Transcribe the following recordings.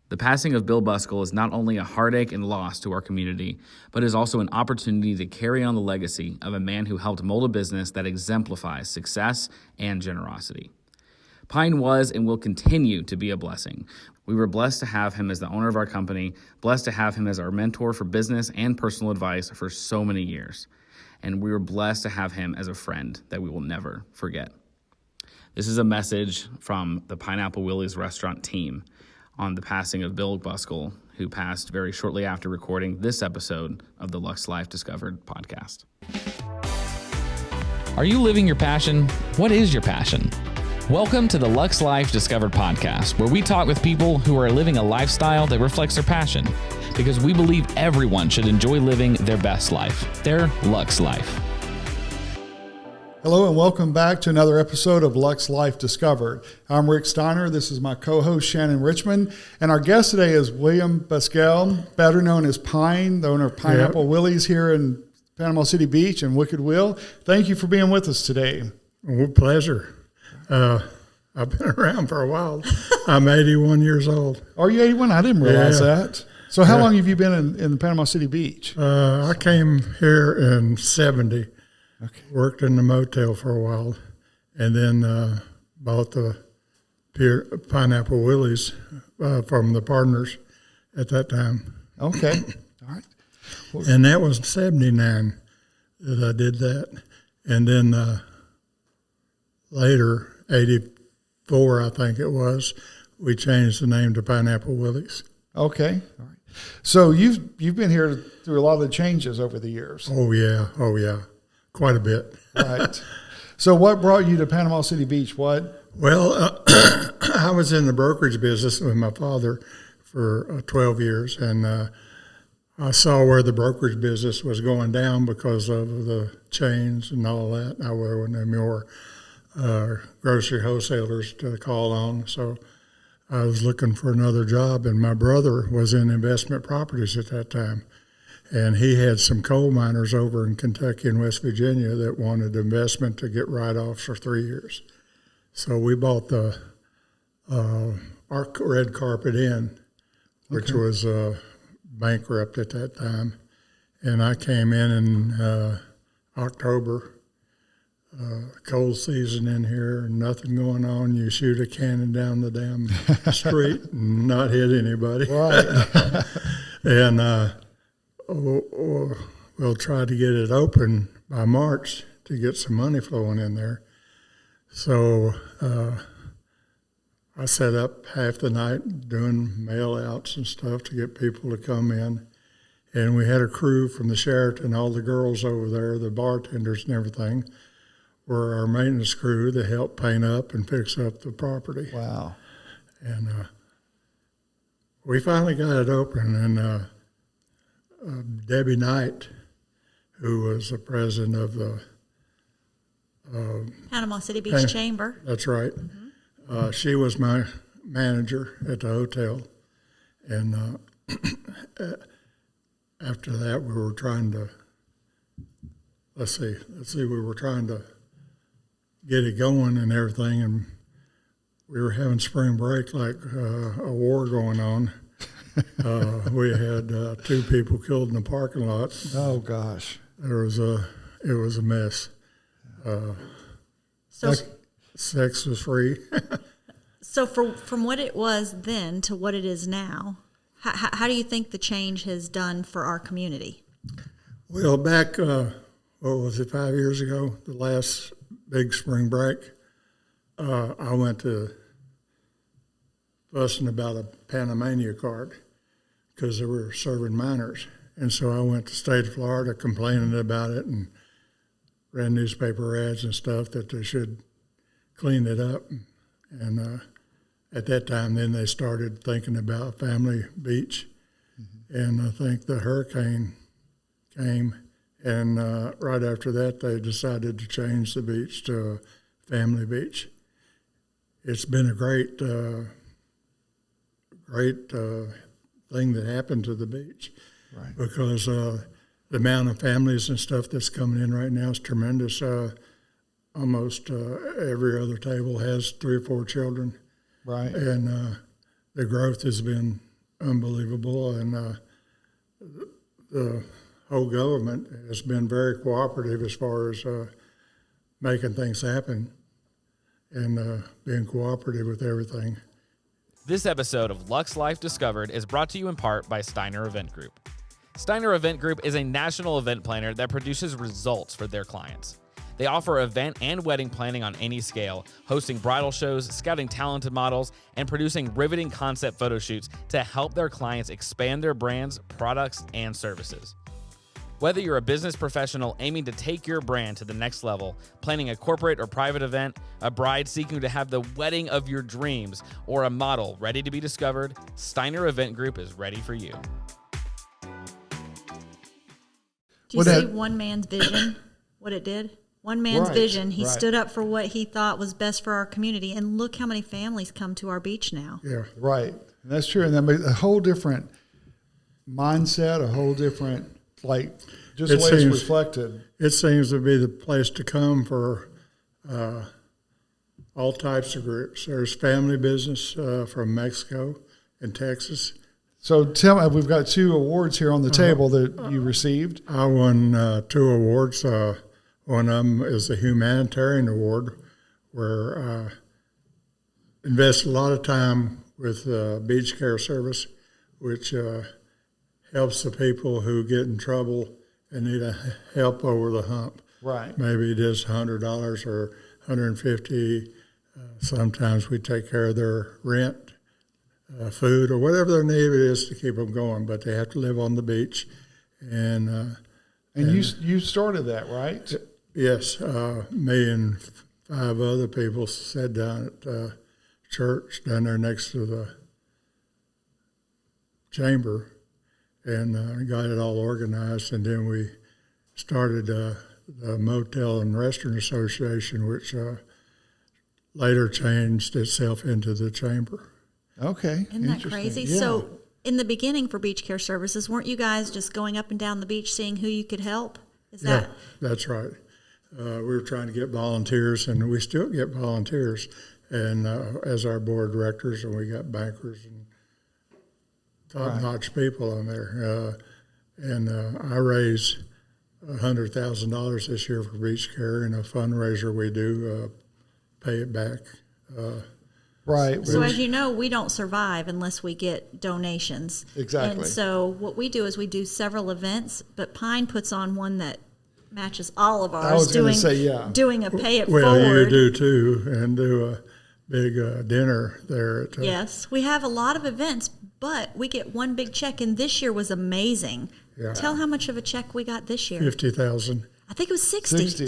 The passing of Bill Buskell is not only a heartache and loss to our community, but is also an opportunity to carry on the legacy of a man who helped mold a business that exemplifies success and generosity. Pine was and will continue to be a blessing. We were blessed to have him as the owner of our company, blessed to have him as our mentor for business and personal advice for so many years. And we were blessed to have him as a friend that we will never forget. This is a message from the Pineapple Willies restaurant team on the passing of Bill Buskell, who passed very shortly after recording this episode of the Luxe Life Discovered podcast. Are you living your passion? What is your passion? Welcome to the Luxe Life Discovered podcast, where we talk with people who are living a lifestyle that reflects their passion, because we believe everyone should enjoy living their best life, their Luxe life. Hello and welcome back to another episode of Luxe Life Discovered. I'm Rick Steiner. This is my co-host Shannon Richmond, and our guest today is William Buskell, better known as Pine, the owner of Pineapple Willies here in Panama City Beach and Wicked Will. Thank you for being with us today. With pleasure. I've been around for a while. I'm 81 years old. Are you 81? I didn't realize that. So how long have you been in Panama City Beach? I came here in 70. Okay. Worked in the motel for a while, and then bought the Pineapple Willies from the partners at that time. Okay. All right. And that was 79 that I did that. And then later, 84, I think it was, we changed the name to Pineapple Willies. Okay. All right. So you've been here through a lot of the changes over the years. Oh, yeah. Quite a bit. Right. So what brought you to Panama City Beach? What? Well, I was in the brokerage business with my father for 12 years, and I saw where the brokerage business was going down because of the chains and all that. I wasn't any more grocery wholesalers to call on, so I was looking for another job, and my brother was in investment properties at that time. And he had some coal miners over in Kentucky and West Virginia that wanted investment to get write-offs for 3 years. So we bought the our Red Carpet Inn, which was bankrupt at that time. And I came in October, cold season in here, nothing going on. You shoot a cannon down the damn street and not hit anybody. Right. And we'll try to get it open by March to get some money flowing in there. So I set up half the night doing mail outs and stuff to get people to come in. And we had a crew from the Sheraton, all the girls over there, the bartenders and everything, were our maintenance crew that helped paint up and fix up the property. Wow. And we finally got it open, and Debbie Knight, who was the president of the Panama City Beach Chamber. That's right. Mm-hmm. She was my manager at the hotel, and after that, we were trying to we were trying to get it going and everything, and we were having spring break like a war going on. We had 2 people killed in the parking lot. Oh gosh. It was a mess. So Sex was free. So from what it was then to what it is now, how do you think the change has done for our community? Well, back, 5 years ago, the last big spring break, I went to fussing about a Panamania card because they were serving minors. And so I went to the state of Florida complaining about it and ran newspaper ads and stuff that they should clean it up. And at that time, then they started thinking about Family Beach. Mm-hmm. And I think the hurricane came, and right after that, they decided to change the beach to Family Beach. It's been a great thing that happened to the beach. Right. Because the amount of families and stuff that's coming in right now is tremendous. Almost every other table has 3 or 4 children. Right. And the growth has been unbelievable, and the whole government has been very cooperative as far as making things happen and being cooperative with everything. This episode of Luxe Life Discovered is brought to you in part by Steiner Event Group. Steiner Event Group is a national event planner that produces results for their clients. They offer event and wedding planning on any scale, hosting bridal shows, scouting talented models, and producing riveting concept photo shoots to help their clients expand their brands, products, and services. Whether you're a business professional aiming to take your brand to the next level, planning a corporate or private event, a bride seeking to have the wedding of your dreams, or a model ready to be discovered, Steiner Event Group is ready for you. Do you see one man's vision, what it did? One man's vision. He stood up for what he thought was best for our community, and look how many families come to our beach now. Yeah, right. And that's true. And that makes a whole different mindset, a whole different, just the way it's reflected. It seems to be the place to come for all types of groups. There's family business from Mexico and Texas. So tell me, we've got 2 awards here on the table that you received. I won 2 awards. One of them is a humanitarian award, where I invest a lot of time with beach care service, which helps the people who get in trouble and need help over the hump. Right. Maybe it is $100 or $150. Sometimes we take care of their rent, food, or whatever their need is to keep them going, but they have to live on the beach. And you started that, right? Yes, me and 5 other people sat down at church down there next to the chamber and got it all organized, and then we started the Motel and Restaurant Association, which later changed itself into the chamber. Okay. Isn't that crazy? Yeah. So in the beginning for beach care services, weren't you guys just going up and down the beach seeing who you could help? Yeah, that's right. We were trying to get volunteers, and we still get volunteers, and as our board directors, and we got bankers and top-notch people on there. I raised $100,000 this year for beach care, and a fundraiser we do, pay it back. Right. So as you know, we don't survive unless we get donations. Exactly. And so what we do is we do several events, but Pine puts on one that matches all of ours. I was going to say, yeah. Doing a pay it well, forward. You do too, and do a big dinner there. Yes, we have a lot of events, but we get one big check, and this year was amazing. Yeah. Tell how much of a check we got this year. 50,000. I think it was 60. 60.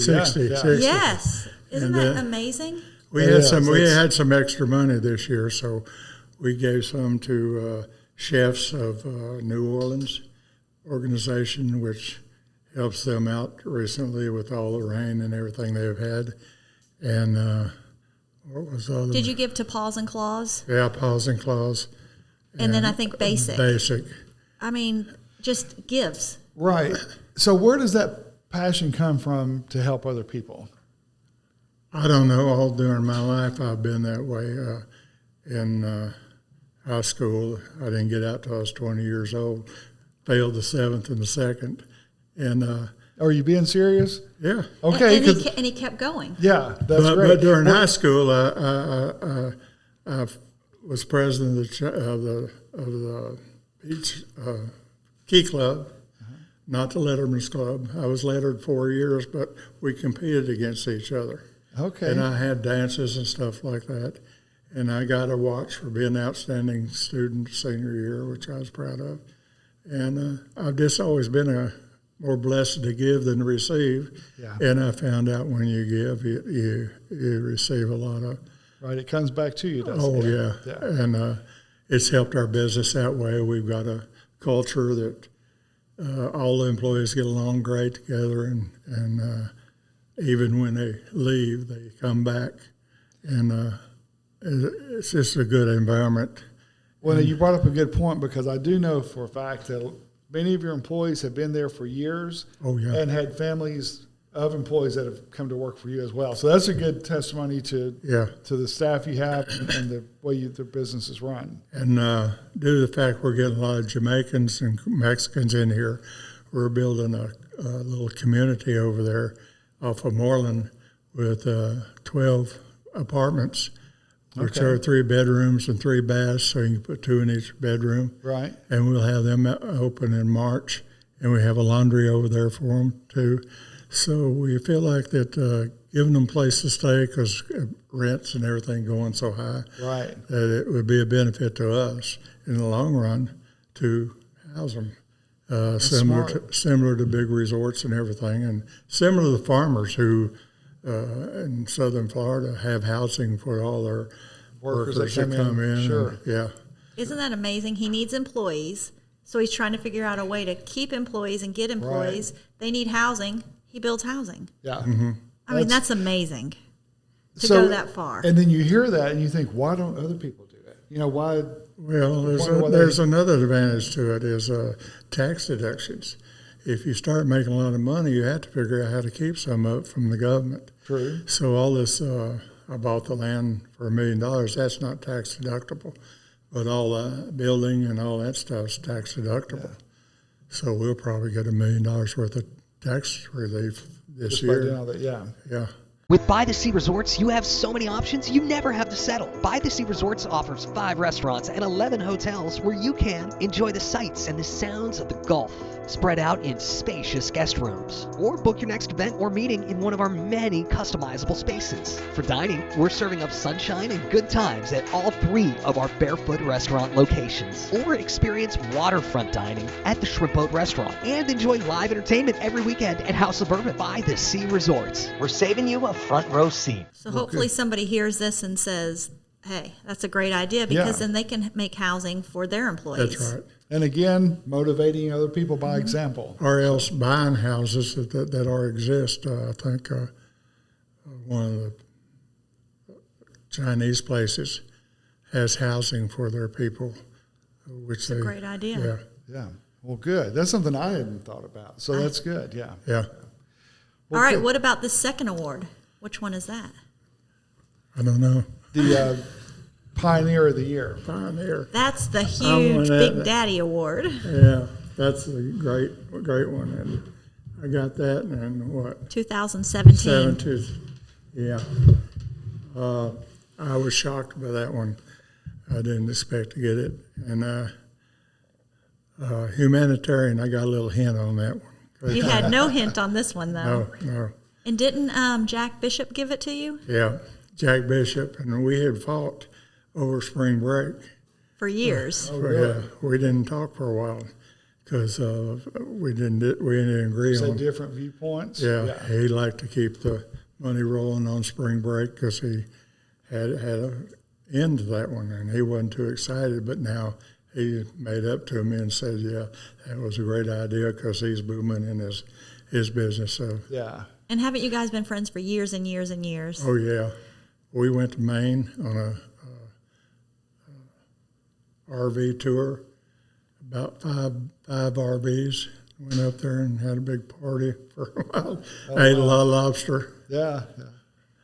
Yes. Isn't that amazing? We had some extra money this year, so we gave some to chefs of New Orleans organization, which helps them out recently with all the rain and everything they've had. And what was the other Did you give to Paws and Claws? Yeah, Paws and Claws. And then I think Basic. Basic. I mean, just gives. Right. So where does that passion come from to help other people? I don't know. All during my life, I've been that way. In high school, I didn't get out till I was 20 years old. Failed the 7th and the 2nd. And are you being serious? Yeah. Okay. And he kept going. Yeah, that's great. But during high school, I was president of the beach key club, not the Letterman's Club. I was lettered 4 years, but we competed against each other. Okay. And I had dances and stuff like that. And I got a watch for being an outstanding student senior year, which I was proud of. And I've just always been more blessed to give than to receive. Yeah. And I found out when you give, you receive a lot of. Right. It comes back to you, doesn't it? Oh, yeah. And it's helped our business that way. We've got a culture that all the employees get along great together, and even when they leave, they come back, and it's just a good environment. Well, you brought up a good point, because I do know for a fact that many of your employees have been there for years. Oh, yeah. And had families of employees that have come to work for you as well. So that's a good testimony to the staff you have and the way the business is run. And due to the fact we're getting a lot of Jamaicans and Mexicans in here, we're building a little community over there off of Moreland with 12 apartments, which are 3 bedrooms and 3 baths, so you can put 2 in each bedroom. Right. And we'll have them open in March, and we have a laundry over there for them too. So we feel like that giving them a place to stay, because rents and everything going so high, right, that it would be a benefit to us in the long run to house them. Similar to big resorts and everything, and similar to the farmers who in southern Florida have housing for all their workers that come in. Sure. And, Isn't that amazing? He needs employees, so he's trying to figure out a way to keep employees and get employees. Right. They need housing. He builds housing. Yeah. Mm-hmm. I mean, that's amazing to go that far. And then you hear that and you think, why don't other people do it? You know, why? Well, there's another advantage to it is tax deductions. If you start making a lot of money, you have to figure out how to keep some up from the government. True. So all this, I bought the land for $1 million, that's not tax deductible. But all the building and all that stuff is tax deductible. Yeah. So we'll probably get $1 million worth of tax relief this year. By doing all that, Yeah. With By the Sea Resorts, you have so many options, you never have to settle. By the Sea Resorts offers 5 restaurants and 11 hotels where you can enjoy the sights and the sounds of the Gulf, spread out in spacious guest rooms. Or book your next event or meeting in one of our many customizable spaces. For dining, we're serving up sunshine and good times at all 3 of our Barefoot restaurant locations. Or experience waterfront dining at the Shrimp Boat Restaurant. And enjoy live entertainment every weekend at House of Bourbon. By the Sea Resorts. We're saving you a front row seat. So hopefully somebody hears this and says, hey, that's a great idea, because then they can make housing for their employees. That's right. And again, motivating other people by example. Or else buying houses that already exist. I think one of the Chinese places has housing for their people. Which That's a great idea. Yeah. Well, good. That's something I hadn't thought about. So that's good. Yeah. Yeah. Well, all right. What about the second award? Which one is that? I don't know. The Pioneer of the Year. Pioneer. That's the huge Big Daddy Award. Yeah, that's a great one. And I got that in what? 2017. Yeah. I was shocked by that one. I didn't expect to get it. And humanitarian, I got a little hint on that one. You had no hint on this one, though. No. And didn't Jack Bishop give it to you? Yeah, Jack Bishop, and we had fought over spring break for years. Yeah, we didn't talk for a while because we didn't agree on different viewpoints. Yeah, he liked to keep the money rolling on spring break because he had an end to that one, and he wasn't too excited. But now he made up to me and said, "Yeah, that was a great idea because he's booming in his business." So yeah. And haven't you guys been friends for years and years and years? Oh, yeah. We went to Maine on a RV tour, about five RVs. Went up there and had a big party for a while. I ate a lot of lobster. Yeah.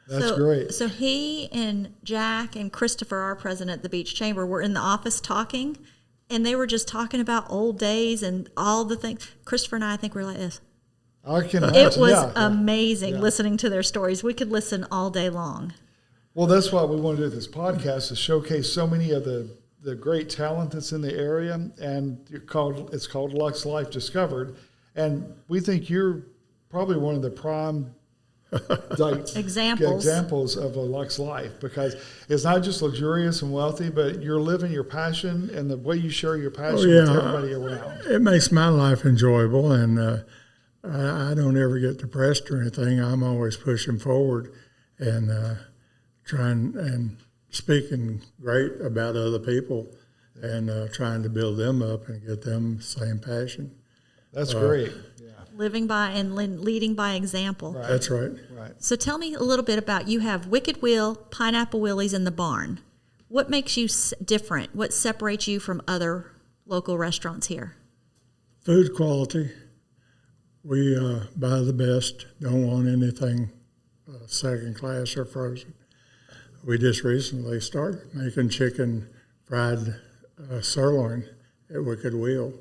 That's great. So he and Jack and Christopher, our president at the Beach Chamber, were in the office talking, and they were just talking about old days and all the things. Christopher and I think we're like this. I can imagine. It was amazing listening to their stories. We could listen all day long. Well, that's why we want to do this podcast, to showcase so many of the great talent that's in the area, and it's called Luxe Life Discovered, and we think you're probably one of the prime examples of a Luxe life, because it's not just luxurious and wealthy, but you're living your passion, and the way you share your passion with everybody around. It makes my life enjoyable, and I don't ever get depressed or anything. I'm always pushing forward and trying and speaking great about other people and trying to build them up and get them the same passion. That's great. Yeah. Living by and leading by example. Right. That's right. So tell me a little bit about, you have Wicked Will, Pineapple Willies, and the Barn. What makes you different? What separates you from other local restaurants here? Food quality. we buy the best. Don't want anything second class or frozen. We just recently started making chicken fried sirloin at Wicked Wheel,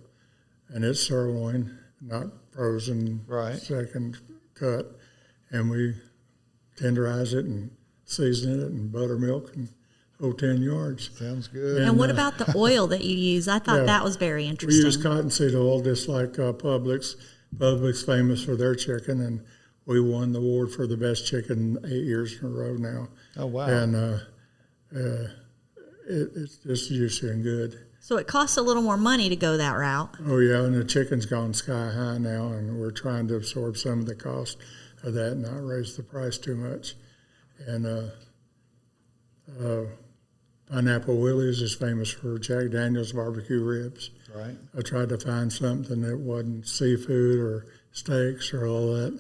and it's sirloin, not frozen, second cut, and we tenderize it and season it and buttermilk and 10 yards. Sounds good. And what about the oil that you use? I thought that was very interesting. We use cottonseed oil just like Publix. Publix famous for their chicken, and we won the award for the best chicken 8 years in a row now. Oh, wow. And it's just juicy and good. So it costs a little more money to go that route. Oh, yeah, and the chicken's gone sky high now, and we're trying to absorb some of the cost of that and not raise the price too much. And Pineapple Willies is famous for Jack Daniel's barbecue ribs. Right. I tried to find something that wasn't seafood or steaks or all that,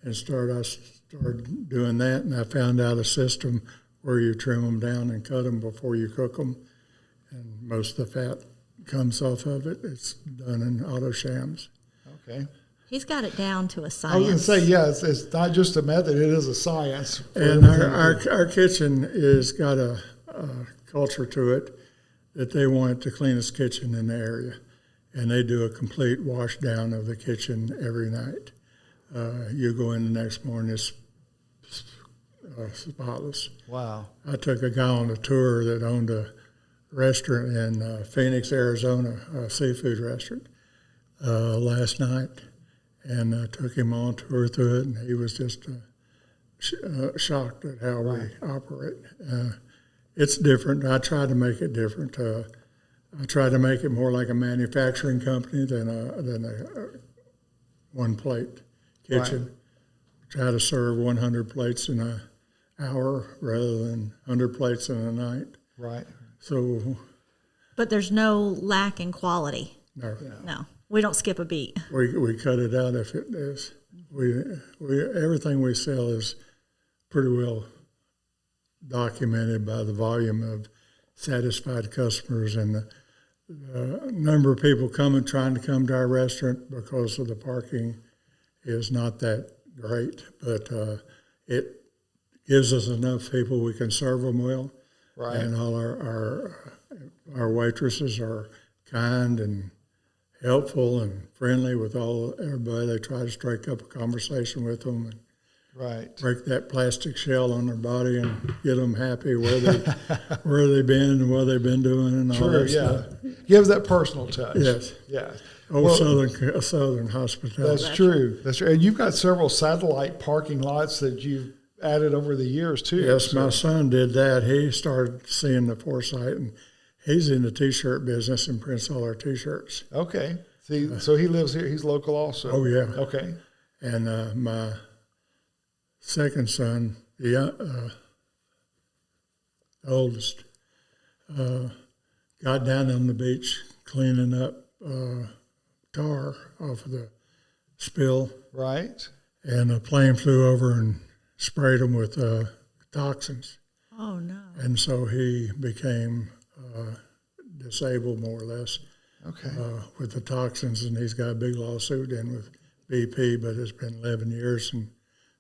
and I started doing that, and I found out a system where you trim them down and cut them before you cook them, and most of the fat comes off of it. It's done in auto shams. Okay. He's got it down to a science. I was going to say, yeah, it's not just a method; it is a science. And our kitchen is got a culture to it that they want it the cleanest kitchen in the area, and they do a complete wash down of the kitchen every night. You go in the next morning, it's spotless. Wow. I took a guy on a tour that owned a restaurant in Phoenix, Arizona, a seafood restaurant, last night, and took him on tour through it, and he was just shocked at how we operate. It's different. I try to make it different. I try to make it more like a manufacturing company than a one-plate kitchen. Right. Try to serve 100 plates in an hour rather than 100 plates in a night. Right. So. But there's no lack in quality. No, we don't skip a beat. we cut it out if it is. We everything we sell is pretty well documented by the volume of satisfied customers and the number of people trying to come to our restaurant because of the parking is not that great, but it gives us enough people we can serve them well. Right. And all our waitresses are kind and helpful and friendly with everybody. They try to strike up a conversation with them and break that plastic shell on their body and get them happy where they've been and what they've been doing and all that stuff. Gives that personal touch. Yes. Yeah. Southern hospitality. That's true. That's true. And you've got several satellite parking lots that you've added over the years too. Yes, my son did that. He started seeing the foresight, and he's in the T-shirt business and prints all our T-shirts. Okay. See, so he lives here. He's local also. Oh, yeah. Okay. And my second son, the oldest, got down on the beach cleaning up tar off of the spill. Right. And a plane flew over and sprayed him with toxins. Oh, no. And so he became disabled more or less with the toxins, and he's got a big lawsuit in with BP, but it's been 11 years, and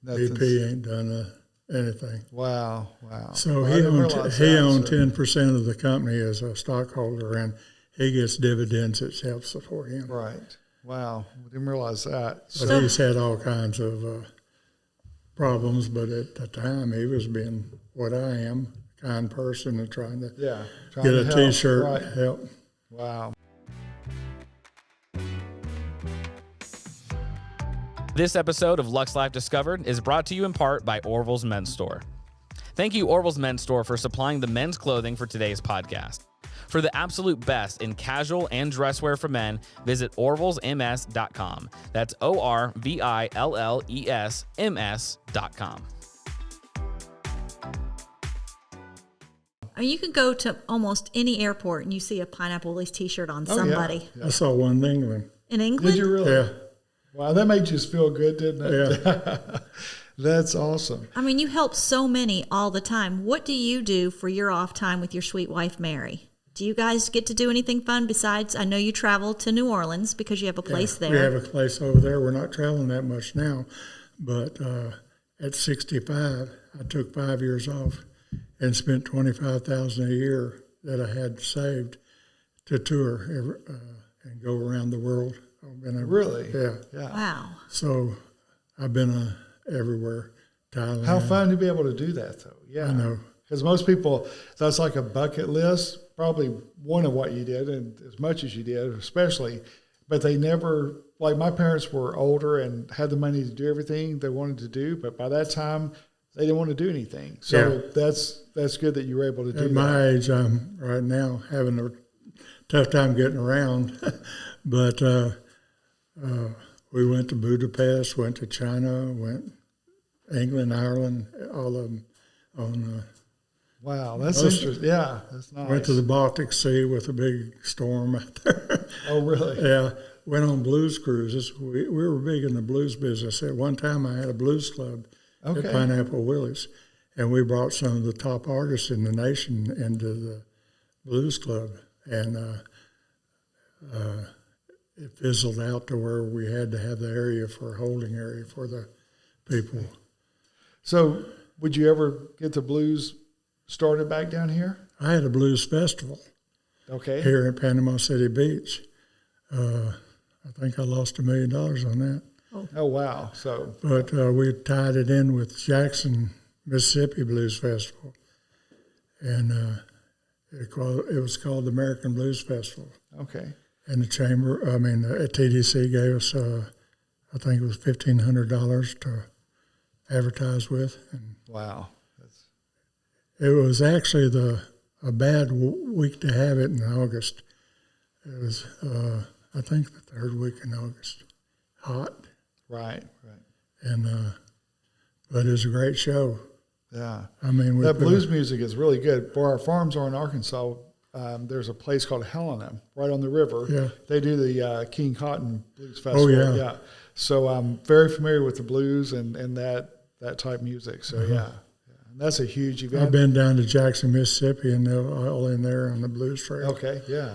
BP ain't done anything. Wow. So he owned 10% of the company as a stockholder, and he gets dividends that help support him. Right. Wow. Didn't realize that. But he's had all kinds of problems, but at the time he was being what I am, a kind person and trying to get a T-shirt help. Wow. This episode of Luxe Life Discovered is brought to you in part by Orville's Men's Store. Thank you, Orville's Men's Store, for supplying the men's clothing for today's podcast. For the absolute best in casual and dress wear for men, visit orvillesms.com. That's ORVILLESMS.com. I mean, you can go to almost any airport and you see a Pineapple Willies T-shirt on somebody. Yeah. I saw one in England. In England? Did you really? Yeah. Wow, that made you feel good, didn't it? Yeah. That's awesome. I mean, you help so many all the time. What do you do for your off time with your sweet wife, Mary? Do you guys get to do anything fun besides, I know you travel to New Orleans because you have a place there. We have a place over there. We're not traveling that much now, but at 65, I took 5 years off and spent $25,000 a year that I had saved to tour and go around the world. Really? Yeah. Wow. So I've been everywhere. Thailand. How fun to be able to do that, though. Yeah. I know. Because most people, that's like a bucket list, probably one of what you did, and as much as you did, especially, but they never, like my parents were older and had the money to do everything they wanted to do, but by that time, they didn't want to do anything. So that's good that you were able to do that. At my age, I'm right now having a tough time getting around, but we went to Budapest, went to China, went England, Ireland, all of them on wow, that's interesting. Yeah, that's nice. Went to the Baltic Sea with a big storm out there. Oh, really? Yeah. Went on blues cruises. We were big in the blues business. At one time, I had a blues club at Pineapple Willies, and we brought some of the top artists in the nation into the blues club. And it fizzled out to where we had to have the area for a holding area for the people. So would you ever get the blues started back down here? I had a blues festival here in Panama City Beach. I think I lost $1 million on that. Oh, wow. So, but we tied it in with Jackson, Mississippi Blues Festival. And it was called the American Blues Festival. Okay. And the TDC gave us, I think it was $1,500 to advertise with. And wow. It was actually a bad week to have it in August. It was, I think, the third week in August. Hot. Right. And but it was a great show. Yeah. I mean, that blues music is really good. Where our farms are in Arkansas, there's a place called Helena right on the river. Yeah. They do the King Cotton Blues Festival. Oh, yeah. So I'm very familiar with the blues and that type music. So, yeah. And that's a huge event. I've been down to Jackson, Mississippi, and they're all in there on the blues trail. Okay, yeah.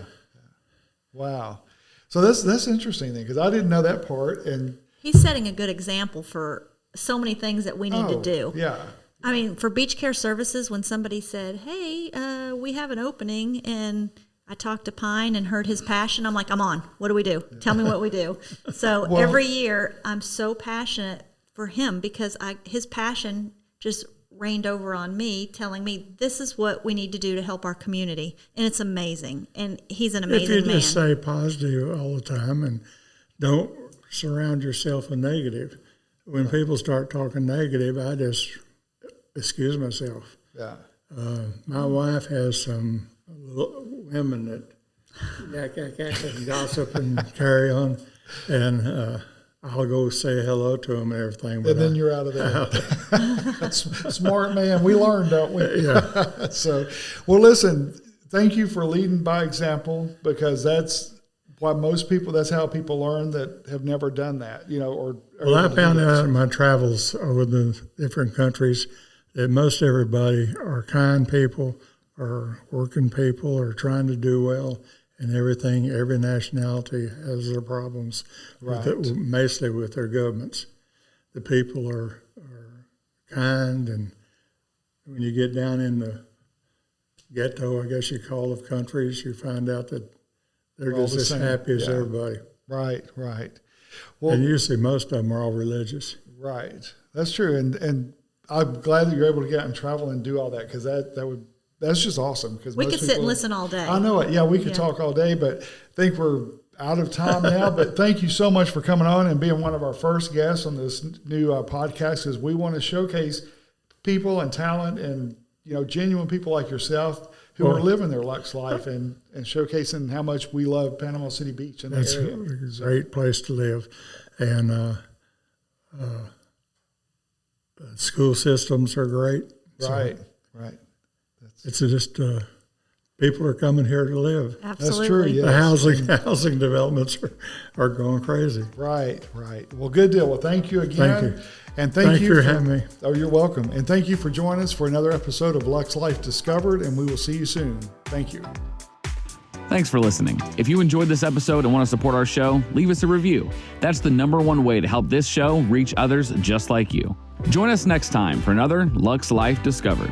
Wow. So that's interesting then, because I didn't know that part. And he's setting a good example for so many things that we need to do. Yeah. I mean, for Beach Care Services, when somebody said, hey, we have an opening, and I talked to Pine and heard his passion, I'm like, I'm on. What do we do? Tell me what we do. So every year, I'm so passionate for him because his passion just rained over on me, telling me this is what we need to do to help our community, and it's amazing. And he's an amazing man. If you just stay positive all the time and don't surround yourself with negative. When people start talking negative, I just excuse myself. Yeah. My wife has some women that gossip and carry on, and I'll go say hello to them and everything. And then you're out of there. That's smart, man. We learn, don't we? Yeah. So, well, listen, thank you for leading by example, because that's why that's how people learn that have never done that, Well, I found out in my travels over the different countries that most everybody are kind people, or working people, or trying to do well. And everything, every nationality has their problems, mostly with their governments. The people are kind, and when you get down in the ghetto, I guess you call of countries, you find out that they're just as happy as everybody. Right. Well, and usually most of them are all religious. Right. That's true. And I'm glad that you're able to get out and travel and do all that, because that's just awesome. Because we could sit and listen all day. I know it. Yeah, we could talk all day, but I think we're out of time now. But thank you so much for coming on and being one of our first guests on this new podcast, because we want to showcase people and talent and genuine people like yourself who are living their Luxe life and showcasing how much we love Panama City Beach and the area. It's a great place to live. And school systems are great. Right. It's just people are coming here to live. Absolutely. That's true. Yes. The housing developments are going crazy. Right. Well, good deal. Well, thank you again. Thank you. And thank you for having me. Oh, you're welcome. And thank you for joining us for another episode of Luxe Life Discovered, and we will see you soon. Thank you. Thanks for listening. If you enjoyed this episode and want to support our show, leave us a review. That's the #1 way to help this show reach others just like you. Join us next time for another Luxe Life Discovered.